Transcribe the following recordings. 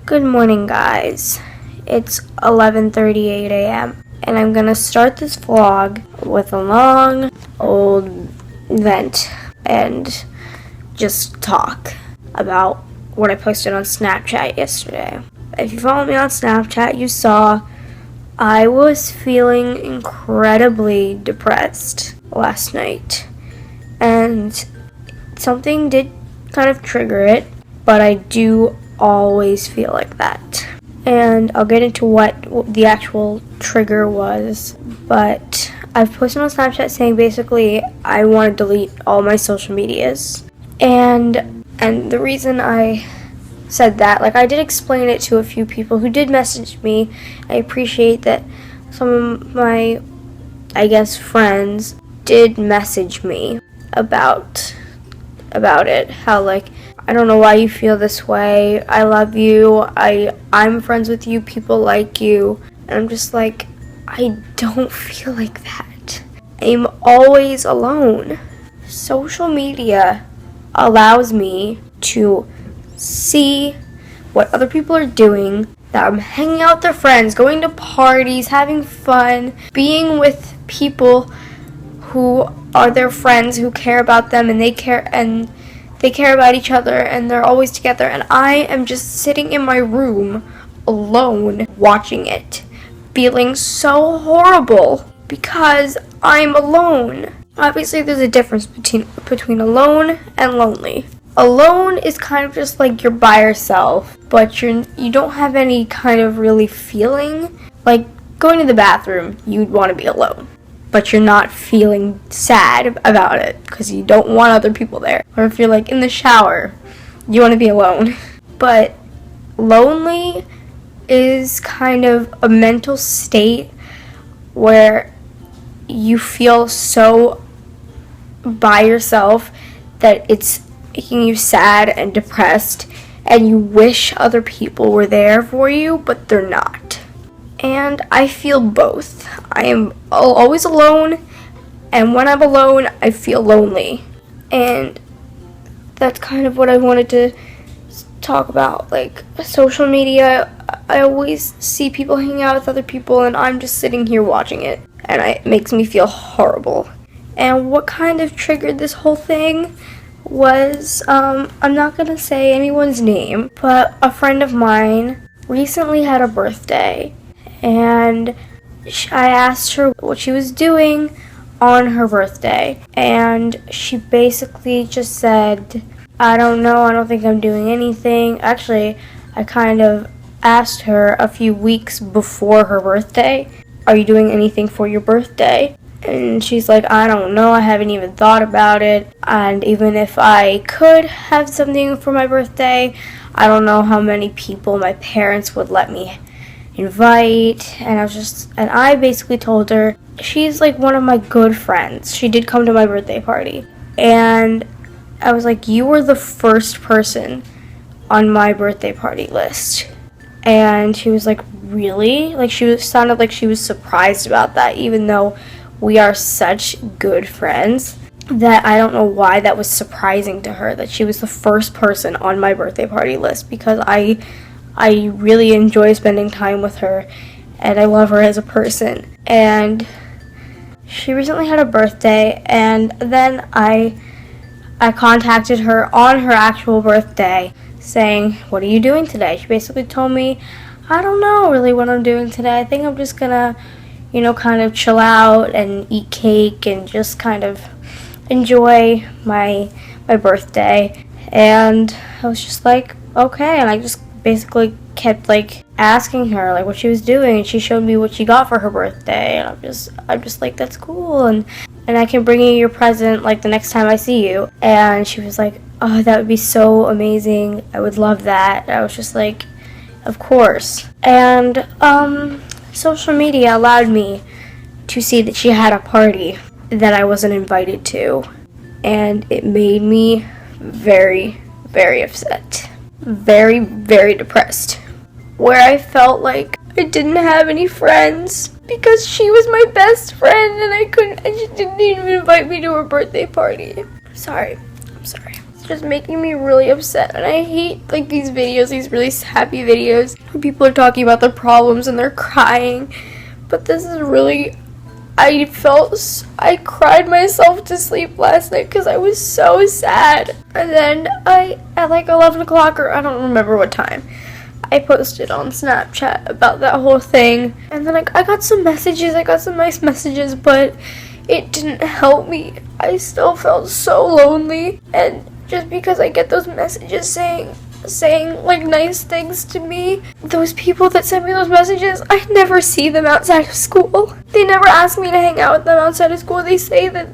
Good morning, guys. It's 11:38 a.m. and I'm gonna start this vlog with a long old vent and just talk about what I posted on Snapchat yesterday. If you follow me on Snapchat, you saw I was feeling incredibly depressed last night, and something did kind of trigger it, but I do always feel like that. And I'll get into what the actual trigger was, but I've posted on Snapchat saying basically I want to delete all my social medias. And the reason I said that, like, I did explain it to a few people who did message me. I appreciate that some of my, I guess, friends did message me about it, how, like, I don't know why you feel this way, I love you, I'm friends with you, people like you. And I'm just like, I don't feel like that. I'm always alone. Social media allows me to see what other people are doing, that I'm hanging out with their friends, going to parties, having fun, being with people who are their friends, who care about them, and they care about each other, and they're always together, and I am just sitting in my room alone watching it, feeling so horrible because I'm alone. Obviously there's a difference between alone and lonely. Alone is kind of just like you're by yourself, but you don't have any kind of really feeling. Like going to the bathroom, you'd want to be alone, but you're not feeling sad about it because you don't want other people there. Or if you're like in the shower, you want to be alone. But lonely is kind of a mental state where you feel so by yourself that it's making you sad and depressed, and you wish other people were there for you, but they're not. And I feel both. I am always alone, and when I'm alone, I feel lonely. And that's kind of what I wanted to talk about. Like, social media, I always see people hanging out with other people, and I'm just sitting here watching it, and it makes me feel horrible. And what kind of triggered this whole thing was, I'm not gonna say anyone's name, but a friend of mine recently had a birthday, and I asked her what she was doing on her birthday, and she basically just said, I don't know, I don't think I'm doing anything. Actually, I kind of asked her a few weeks before her birthday, are you doing anything for your birthday? And she's like, I don't know, I haven't even thought about it, and even if I could have something for my birthday, I don't know how many people my parents would let me invite. And I basically told her, she's like one of my good friends. She did come to my birthday party, and I was like, you were the first person on my birthday party list. And she was like, really? Like, sounded like she was surprised about that, even though we are such good friends, that I don't know why that was surprising to her, that she was the first person on my birthday party list, because I really enjoy spending time with her, and I love her as a person. And she recently had a birthday, and then I contacted her on her actual birthday saying, what are you doing today? She basically told me, I don't know really what I'm doing today. I think I'm just gonna, kind of chill out and eat cake and just kind of enjoy my birthday. And I was just like, okay. And I just basically kept like asking her like what she was doing, and she showed me what she got for her birthday, and I'm just like, that's cool, and I can bring you your present like the next time I see you. And she was like, oh, that would be so amazing, I would love that. And I was just like, of course. And social media allowed me to see that she had a party that I wasn't invited to, and it made me very, very upset, very, very depressed, where I felt like I didn't have any friends because she was my best friend, and she didn't even invite me to her birthday party. I'm sorry. it's just making me really upset. And I hate like these videos, these really happy videos where people are talking about their problems and they're crying. But this is really, I cried myself to sleep last night because I was so sad. And then at like 11 o'clock, or I don't remember what time, I posted on Snapchat about that whole thing. And then I got some messages, I got some nice messages, but it didn't help me. I still felt so lonely. And just because I get those messages saying like nice things to me, those people that send me those messages, I never see them outside of school. They never ask me to hang out with them outside of school. They say that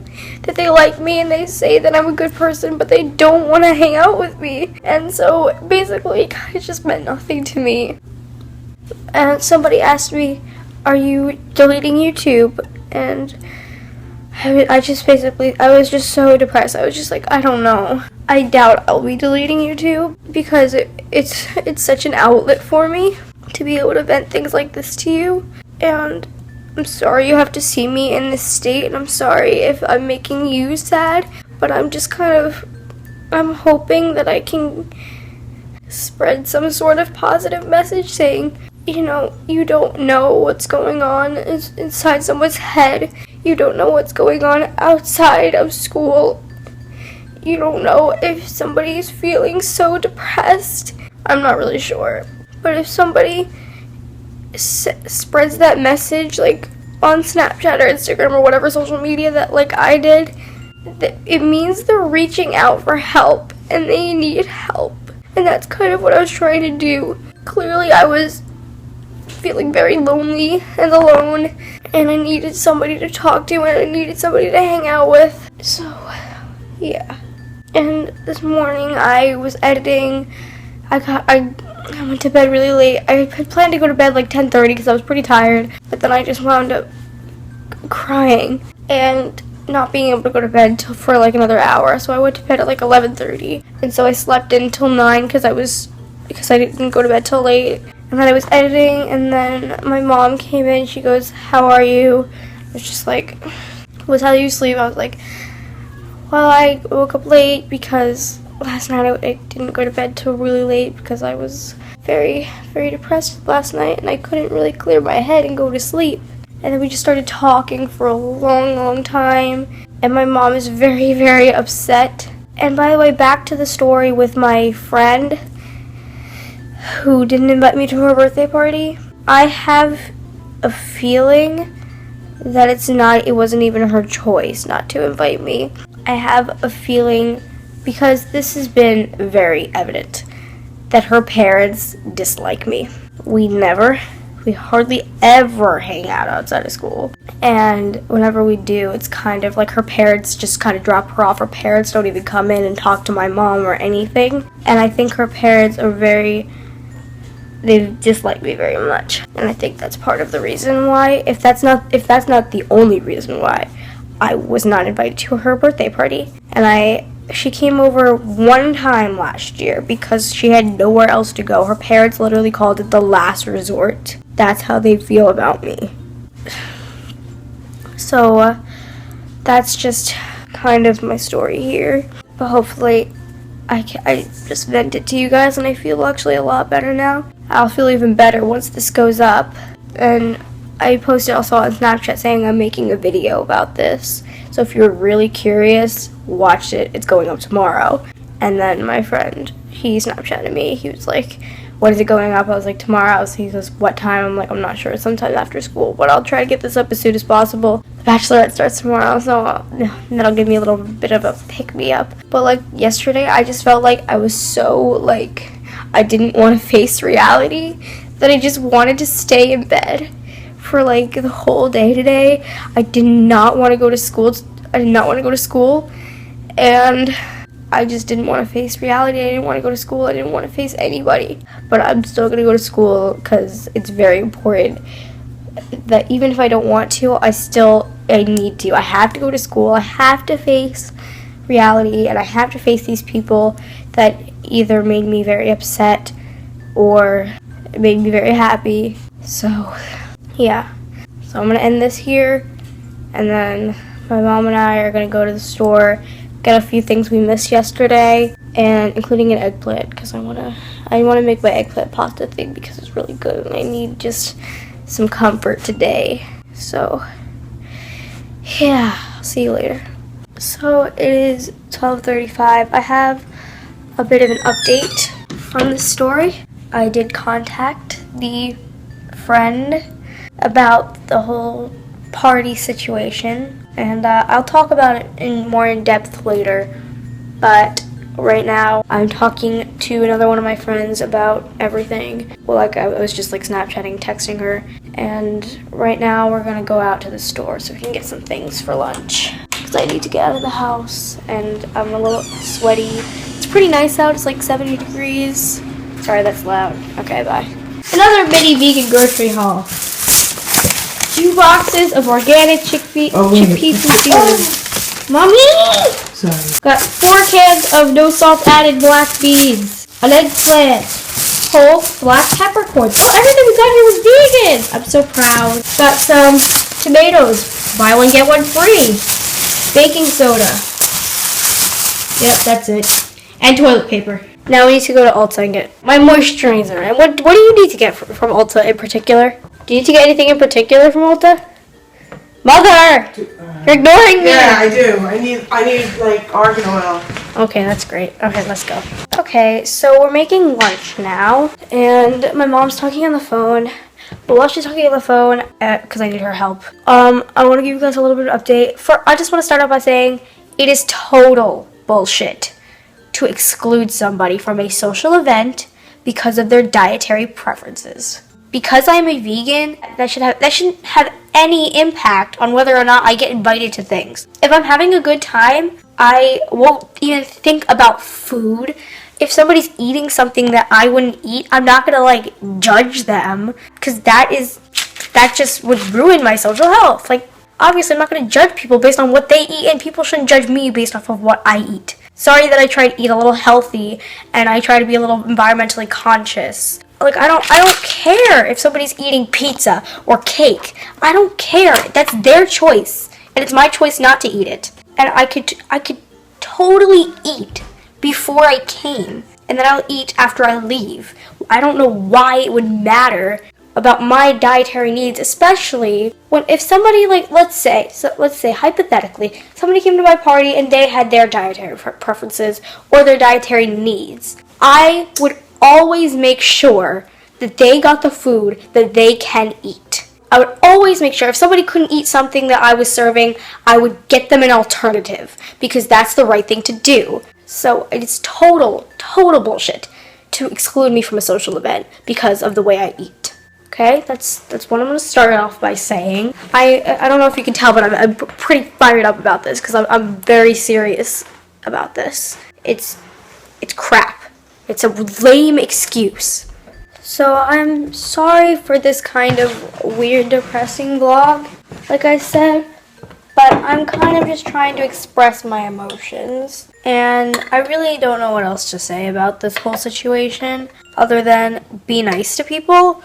they like me and they say that I'm a good person, but they don't want to hang out with me. And so basically it kind of just meant nothing to me. And somebody asked me, are you deleting YouTube? And I was just so depressed. I was just like, I don't know. I doubt I'll be deleting YouTube because it's such an outlet for me to be able to vent things like this to you. And I'm sorry you have to see me in this state, and I'm sorry if I'm making you sad, but I'm hoping that I can spread some sort of positive message saying, you know, you don't know what's going on inside someone's head. You don't know what's going on outside of school. You don't know if somebody's feeling so depressed. I'm not really sure. But if somebody spreads that message, like on Snapchat or Instagram or whatever social media that like I did, it means they're reaching out for help and they need help. And that's kind of what I was trying to do. Clearly I was feeling very lonely and alone, and I needed somebody to talk to and I needed somebody to hang out with. So, yeah. And this morning I was editing. I went to bed really late. I had planned to go to bed like 10:30 because I was pretty tired, but then I just wound up crying and not being able to go to bed for like another hour. So I went to bed at like 11:30, and so I slept until 9 because I didn't go to bed till late. And then I was editing, and then my mom came in. She goes, "How are you?" I was just like, "Was how you sleep?" I was like, "Well, I woke up late because last night I didn't go to bed till really late because I was very, very depressed last night, and I couldn't really clear my head and go to sleep." And then we just started talking for a long, long time, and my mom is very, very upset. And by the way, back to the story with my friend who didn't invite me to her birthday party. I have a feeling that it wasn't even her choice not to invite me. I have a feeling, because this has been very evident, that her parents dislike me. We hardly ever hang out outside of school. And whenever we do, it's kind of like her parents just kind of drop her off. Her parents don't even come in and talk to my mom or anything. And I think her parents are they dislike me very much. And I think that's part of the reason why, if that's not the only reason why, I was not invited to her birthday party. And she came over one time last year because she had nowhere else to go. Her parents literally called it the last resort. That's how they feel about me. So that's just kind of my story here. But hopefully I just vent it to you guys, and I feel actually a lot better now. I'll feel even better once this goes up. And I posted also on Snapchat saying I'm making a video about this. So if you're really curious, watch it. It's going up tomorrow. And then my friend, he Snapchatted me. He was like, "When is it going up?" I was like, "Tomorrow." So he goes, "What time?" I'm like, "I'm not sure. Sometime after school. But I'll try to get this up as soon as possible." The Bachelorette starts tomorrow, so that'll give me a little bit of a pick-me-up. But like yesterday, I just felt like I was so like, I didn't want to face reality, that I just wanted to stay in bed for like the whole day today. I did not want to go to school. And I just didn't want to face reality. I didn't want to go to school. I didn't want to face anybody. But I'm still going to go to school because it's very important that even if I don't want to, I need to. I have to go to school. I have to face reality, and I have to face these people that either made me very upset or made me very happy. So, yeah. So I'm going to end this here, and then my mom and I are going to go to the store, get a few things we missed yesterday, and including an eggplant, because I wanna make my eggplant pasta thing because it's really good, and I need just some comfort today. So, yeah, I'll see you later. So it is 12:35. I have a bit of an update on this story. I did contact the friend about the whole party situation, and I'll talk about it more in depth later, but right now I'm talking to another one of my friends about everything. Well, like I was just like Snapchatting, texting her, and right now we're gonna go out to the store so we can get some things for lunch because I need to get out of the house and I'm a little sweaty. It's pretty nice out, it's like 70 degrees. Sorry, that's loud. Okay, bye. Another mini vegan grocery haul. 2 boxes of organic chickpeas infused. Mommy! Sorry. Got 4 cans of no salt added black beans. An eggplant. Whole black peppercorns. Oh, everything we got here was vegan. I'm so proud. Got some tomatoes. Buy one, get one free. Baking soda. Yep, that's it. And toilet paper. Now we need to go to Ulta and get my moisturizer. And what do you need to get from Ulta in particular? Do you need to get anything in particular from Ulta? Mother! You're ignoring me! Yeah, I do. I need like argan oil. Okay, that's great. Okay, let's go. Okay, so we're making lunch now, and my mom's talking on the phone. But while she's talking on the phone, because I need her help, I want to give you guys a little bit of update. I just want to start out by saying it is total bullshit to exclude somebody from a social event because of their dietary preferences. Because I'm a vegan, that shouldn't have any impact on whether or not I get invited to things. If I'm having a good time, I won't even think about food. If somebody's eating something that I wouldn't eat, I'm not gonna judge them, because that just would ruin my social health. Obviously I'm not gonna judge people based on what they eat, and people shouldn't judge me based off of what I eat. Sorry that I try to eat a little healthy and I try to be a little environmentally conscious. I don't care if somebody's eating pizza or cake. I don't care. That's their choice, and it's my choice not to eat it. And I could totally eat before I came, and then I'll eat after I leave. I don't know why it would matter about my dietary needs, especially if somebody let's say hypothetically somebody came to my party and they had their dietary preferences or their dietary needs. I would always make sure that they got the food that they can eat. I would always make sure if somebody couldn't eat something that I was serving, I would get them an alternative because that's the right thing to do. So it's total bullshit to exclude me from a social event because of the way I eat. Okay, that's what I'm going to start off by saying. I don't know if you can tell, but I'm pretty fired up about this because I'm very serious about this. It's crap. It's a lame excuse. So I'm sorry for this kind of weird, depressing vlog, like I said, but I'm kind of just trying to express my emotions. And I really don't know what else to say about this whole situation other than be nice to people.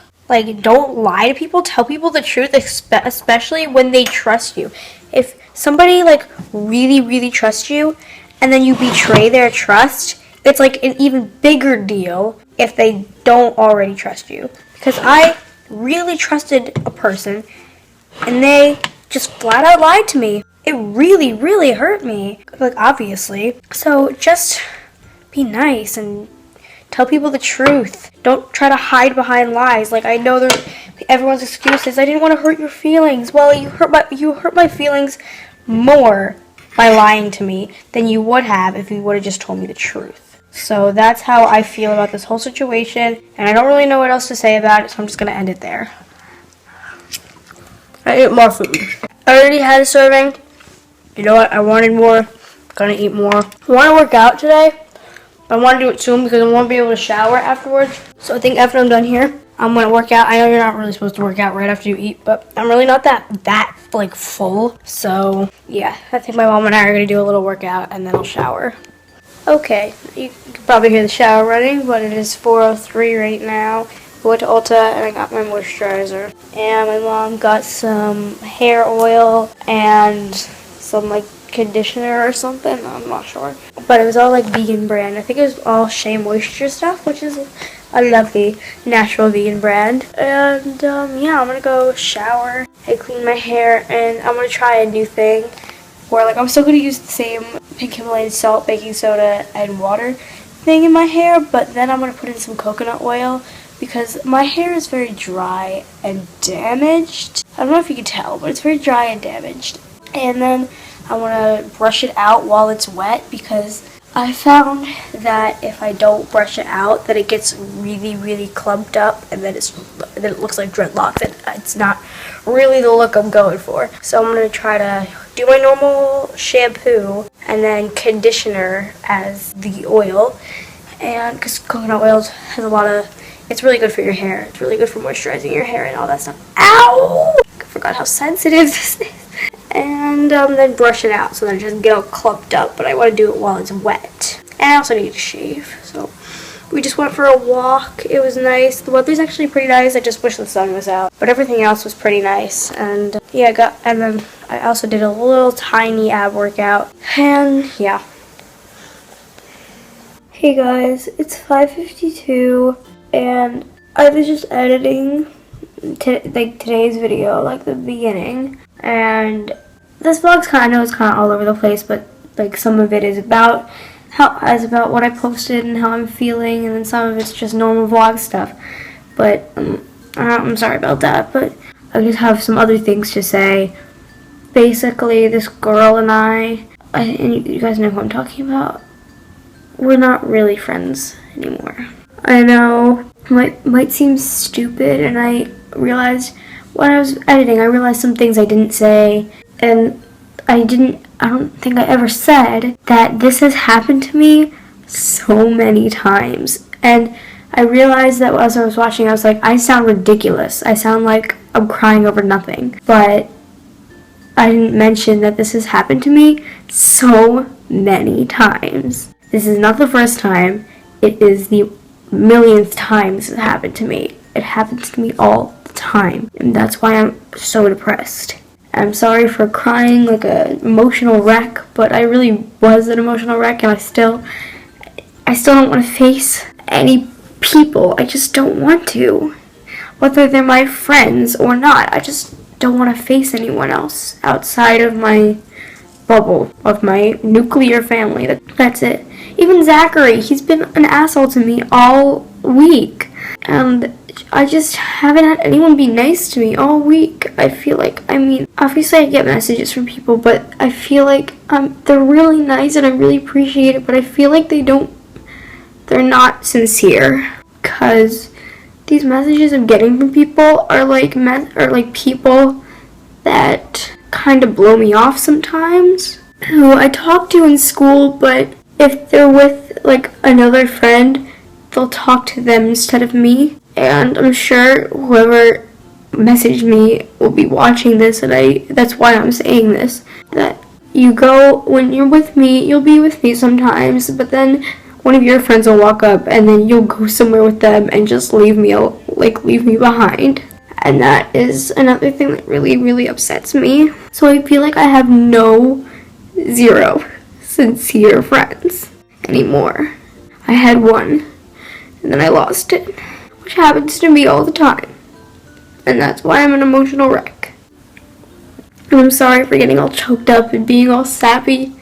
Don't lie to people, tell people the truth, especially when they trust you. If somebody really, really trusts you and then you betray their trust, it's an even bigger deal if they don't already trust you. Because I really trusted a person and they just flat out lied to me. It really, really hurt me, obviously. So just be nice and tell people the truth. Don't try to hide behind lies. I know everyone's excuses. I didn't want to hurt your feelings. Well, you hurt my feelings more by lying to me than you would have if you would have just told me the truth. So that's how I feel about this whole situation, and I don't really know what else to say about it, so I'm just going to end it there. I ate more food. I already had a serving. You know what? I wanted more. I'm going to eat more. I want to work out today, but I want to do it soon because I want to be able to shower afterwards. So I think after I'm done here, I'm going to work out. I know you're not really supposed to work out right after you eat, but I'm really not that full. So yeah, I think my mom and I are going to do a little workout, and then I'll shower. Okay, you can probably hear the shower running, but it is 4:03 right now. I went to Ulta and I got my moisturizer. And my mom got some hair oil and some conditioner or something. I'm not sure. But it was all like vegan brand. I think it was all Shea Moisture stuff, which is a lovely natural vegan brand. And yeah, I'm gonna go shower and clean my hair, and I'm gonna try a new thing where like I'm still gonna use the same pink Himalayan salt, baking soda, and water thing in my hair, but then I'm gonna put in some coconut oil because my hair is very dry and damaged. I don't know if you can tell, but it's very dry and damaged. And then I want to brush it out while it's wet because I found that if I don't brush it out, that it gets really, really clumped up, and then it looks like dreadlocks, and it's not really the look I'm going for. So I'm going to try to do my normal shampoo and then conditioner as the oil, and because coconut oil has a lot of, it's really good for your hair. It's really good for moisturizing your hair and all that stuff. Ow! I forgot how sensitive this is. And then brush it out so that it doesn't get all clumped up, but I want to do it while it's wet. And I also need to shave, so we just went for a walk. It was nice. The weather's actually pretty nice. I just wish the sun was out, but everything else was pretty nice. And yeah, and then I also did a little tiny ab workout, and yeah. Hey guys, it's 5:52, and I was just editing today's video, like the beginning, and this vlog's kind of all over the place, but like some of it is about what I posted and how I'm feeling, and then some of it's just normal vlog stuff. But I'm sorry about that, but I just have some other things to say. Basically, this girl and I, and you guys know who I'm talking about, we're not really friends anymore. I know, might seem stupid, and I realized when I was editing, I realized some things I didn't say, and I don't think I ever said that this has happened to me so many times. And I realized that as I was watching, I was like, I sound ridiculous. I sound like I'm crying over nothing. But I didn't mention that this has happened to me so many times. This is not the first time. It is the millionth time this has happened to me. It happens to me all the time. And that's why I'm so depressed. I'm sorry for crying like an emotional wreck, but I really was an emotional wreck, and I still don't want to face any people. I just don't want to. Whether they're my friends or not, I just don't want to face anyone else outside of my bubble, of my nuclear family. That's it. Even Zachary, he's been an asshole to me all week, and I just haven't had anyone be nice to me all week. I feel like, obviously I get messages from people, but I feel like they're really nice and I really appreciate it, but I feel like they're not sincere, because these messages I'm getting from people are like people that kind of blow me off sometimes, who I talk to in school, but if they're with like another friend, they'll talk to them instead of me. And I'm sure whoever messaged me will be watching this, and that's why I'm saying this, that when you're with me, you'll be with me sometimes, but then one of your friends will walk up, and then you'll go somewhere with them and just leave me behind. And that is another thing that really, really upsets me. So I feel like I have zero sincere friends anymore. I had one, and then I lost it, which happens to me all the time. And that's why I'm an emotional wreck. And I'm sorry for getting all choked up and being all sappy.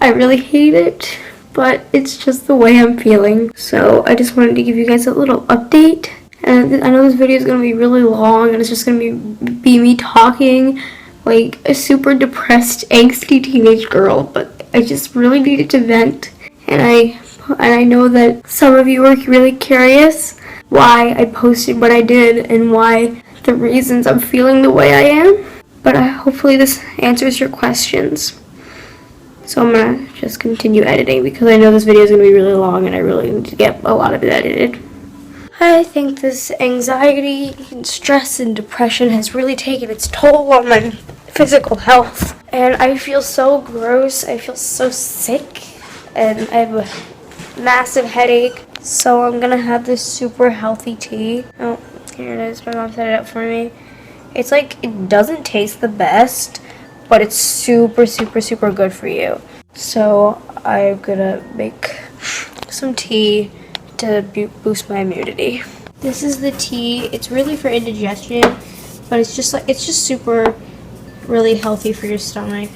I really hate it, but it's just the way I'm feeling. So I just wanted to give you guys a little update. And I know this video is going to be really long, and it's just going to be me talking like a super depressed, angsty teenage girl, but I just really needed to vent. And I know that some of you are really curious why I posted what I did and why the reasons I'm feeling the way I am. But hopefully this answers your questions. So I'm going to just continue editing because I know this video is going to be really long and I really need to get a lot of it edited. I think this anxiety and stress and depression has really taken its toll on my physical health. And I feel so gross. I feel so sick. And I have a massive headache. So I'm going to have this super healthy tea. Oh, here it is. My mom set it up for me. It's like, it doesn't taste the best, but it's super, super, super good for you. So I'm gonna make some tea to boost my immunity. This is the tea. It's really for indigestion, but it's just super really healthy for your stomach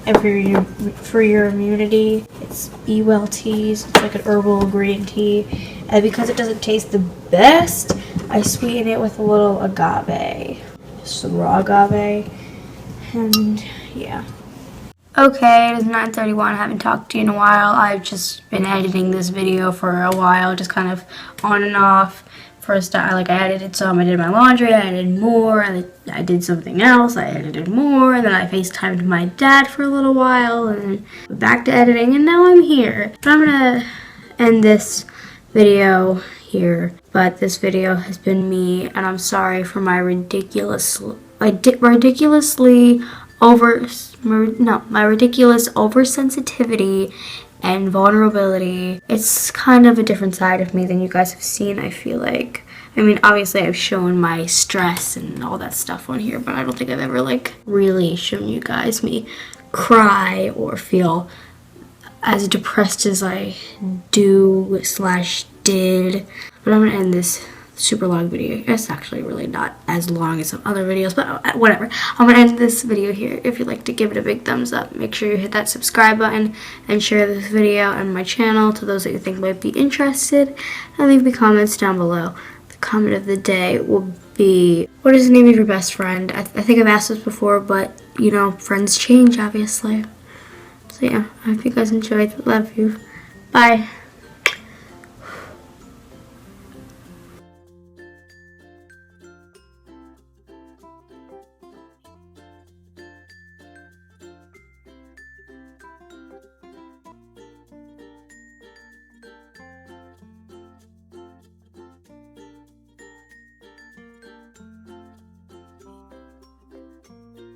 and for your immunity. It's Be Well teas. It's like an herbal green tea, and because it doesn't taste the best, I sweeten it with a little agave, some raw agave, and yeah. Okay, it is 9:31. I haven't talked to you in a while. I've just been editing this video for a while, just kind of on and off. First, I edited some, I did my laundry, I edited more, and I did something else, I edited more, and then I FaceTimed my dad for a little while, and then back to editing, and now I'm here. But I'm gonna end this video here, but this video has been me, and I'm sorry for my ridiculous oversensitivity and vulnerability. It's kind of a different side of me than you guys have seen, I feel like. I mean, obviously I've shown my stress and all that stuff on here, but I don't think I've ever really shown you guys me cry or feel as depressed as I do/did. But I'm gonna end this super long video. It's actually really not as long as some other videos, but whatever. I'm gonna end this video here. If you'd like to give it a big thumbs up, make sure you hit that subscribe button and share this video and my channel to those that you think might be interested, and leave me comments down below. The comment of the day will be, what is the name of your best friend? I think I've asked this before, but you know, friends change, obviously. So yeah, I hope you guys enjoyed. Love you. Bye.